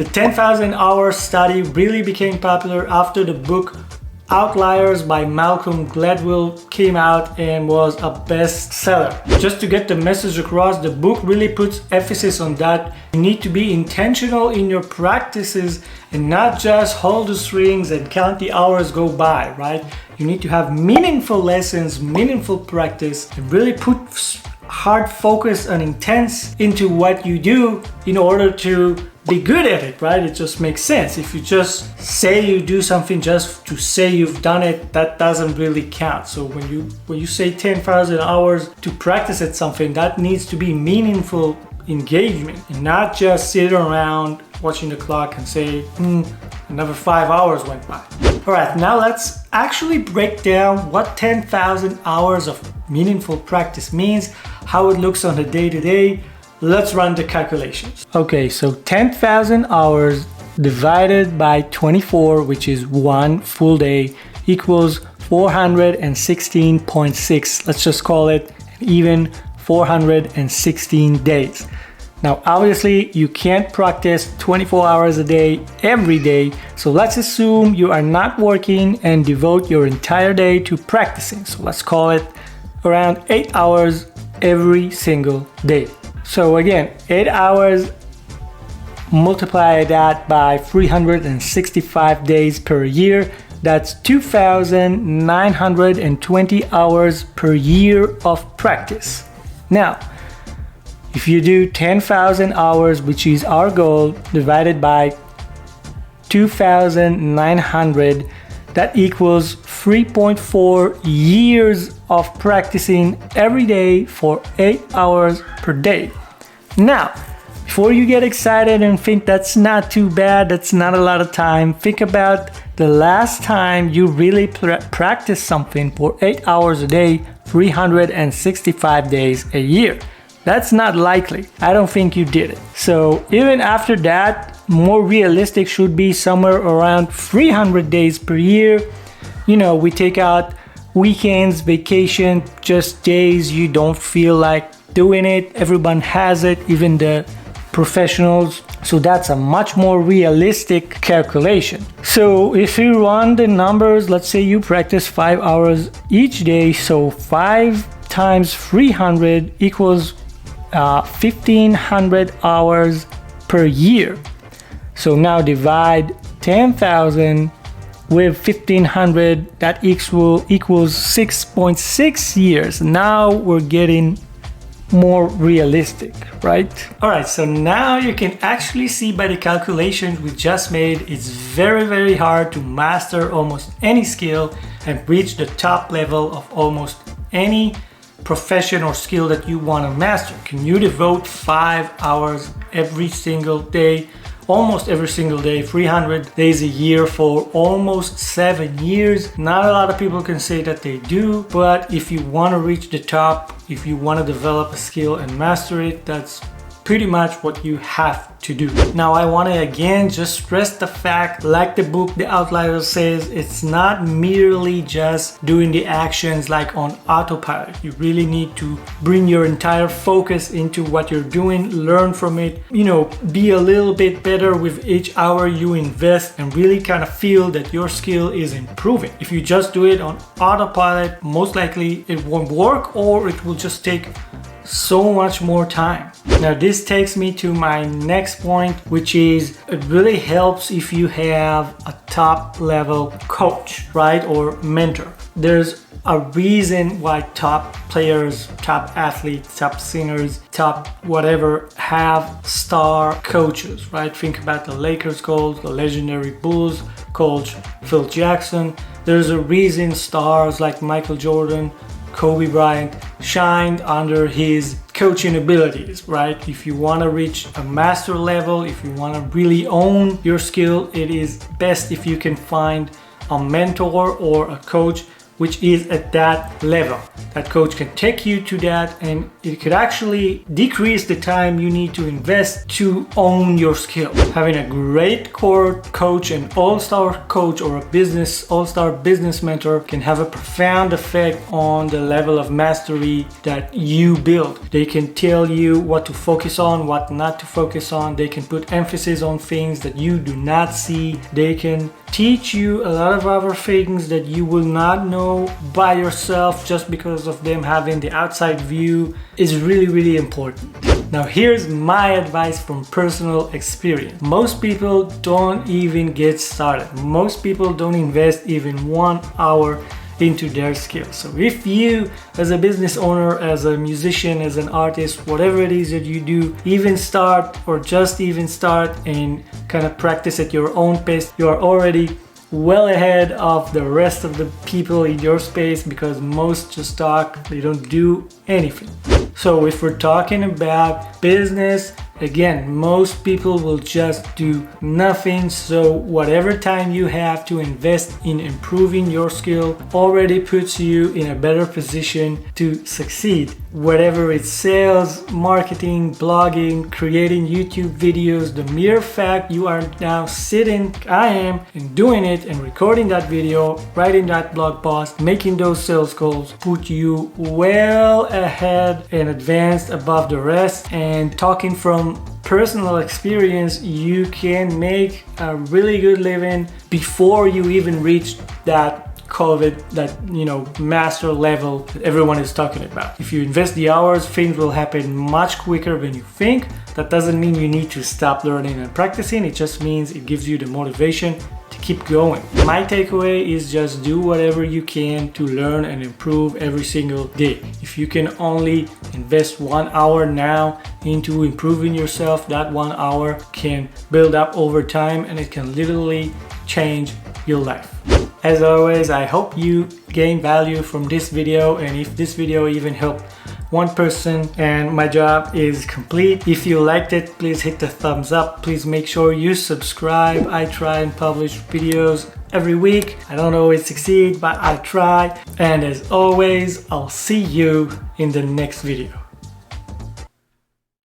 The 10,000 hour study really became popular after the book Outliers by Malcolm Gladwell came out and was a bestseller. Just to get the message across, the book really puts emphasis on that you need to be intentional in your practices and not just hold the strings and count the hours go by, right? You need to have meaningful lessons, meaningful practice, and really put hard focus and intense into what you do in order to be good at it, right? It just makes sense. If you just say you do something just to say you've done it, that doesn't really count. So when you say 10,000 hours to practice at something, that needs to be meaningful engagement and not just sit around watching the clock and say, another 5 hours went by. All right, now let's actually break down what 10,000 hours of meaningful practice means, how it looks on the day-to-day. Let's run the calculations. Okay, so 10,000 hours divided by 24, which is one full day, equals 416.6. Let's just call it even 416 days. Now, obviously, you can't practice 24 hours a day every day. So let's assume you are not working and devote your entire day to practicing. So let's call it around 8 hours every single day. So again, 8 hours, multiply that by 365 days per year. That's 2,920 hours per year of practice. Now, if you do 10,000 hours, which is our goal, divided by 2,900, that equals 3.4 years of practicing every day for 8 hours per day. Now, before you get excited and think that's not too bad, that's not a lot of time, think about the last time you really practiced something for 8 hours a day, 365 days a year. That's not likely. I don't think you did it. So even after that, more realistic should be somewhere around 300 days per year. You know, we take out weekends, vacation, just days you don't feel like doing it. Everyone has it, even the professionals. So that's a much more realistic calculation. So if you run the numbers, let's say you practice 5 hours each day. So 5 times 300 equals 1,500 hours per year. So now divide 10,000 with 1,500, that equals 6.6 years. Now we're getting more realistic, right? All right, so now you can actually see by the calculations we just made, it's very, very hard to master almost any skill and reach the top level of almost any profession or skill that you want to master. Can you devote 5 hours every single day, almost every single day, 300 days a year for almost 7 years? Not a lot of people can say that they do, but if you want to reach the top, if you want to develop a skill and master it, that's pretty much what you have to do. Now, I want to again just stress the fact, like the book The Outliers says, it's not merely just doing the actions like on autopilot. You really need to bring your entire focus into what you're doing, learn from it, you know, be a little bit better with each hour you invest and really kind of feel that your skill is improving. If you just do it on autopilot, most likely it won't work, or it will just take so much more time. Now this takes me to my next point, which is it really helps if you have a top level coach, right, or mentor. There's a reason why top players, top athletes, top singers, top whatever have star coaches, right? Think about the Lakers coach, the legendary Bulls coach, Phil Jackson. There's a reason stars like Michael Jordan, Kobe Bryant shined under his coaching abilities, right? If you want to reach a master level, if you want to really own your skill, it is best if you can find a mentor or a coach which is at that level. That coach can take you to that, and it could actually decrease the time you need to invest to own your skill. Having a great core coach, an all-star coach, or a all-star business mentor can have a profound effect on the level of mastery that you build. They can tell you what to focus on, what not to focus on. They can put emphasis on things that you do not see. They can teach you a lot of other things that you will not know by yourself just because of them having the outside view. Is really important. Now here's my advice from personal experience. Most people don't even get started. Most people don't invest even 1 hour into their skills. So if you, as a business owner, as a musician, as an artist, whatever it is that you do, even start and kind of practice at your own pace, you are already well ahead of the rest of the people in your space, because most just talk, they don't do anything. So if we're talking about business, again, most people will just do nothing. So whatever time you have to invest in improving your skill already puts you in a better position to succeed. Whatever it's sales, marketing, blogging, creating YouTube videos, the mere fact you are now sitting, I am, and doing it and recording that video, writing that blog post, making those sales calls, put you well ahead and advanced above the rest. And talking from personal experience, you can make a really good living before you even reach that COVID, that master level that everyone is talking about. If you invest the hours, things will happen much quicker than you think. That doesn't mean you need to stop learning and practicing. It just means it gives you the motivation to keep going. My takeaway is just do whatever you can to learn and improve every single day. If you can only invest 1 hour now into improving yourself, that 1 hour can build up over time, and it can literally change your life. As always, I hope you gain value from this video, and if this video even helped one person, and my job is complete. If you liked it, please hit the thumbs up. Please make sure you subscribe. I try and publish videos every week. I don't always succeed, but I try. And as always, I'll see you in the next video.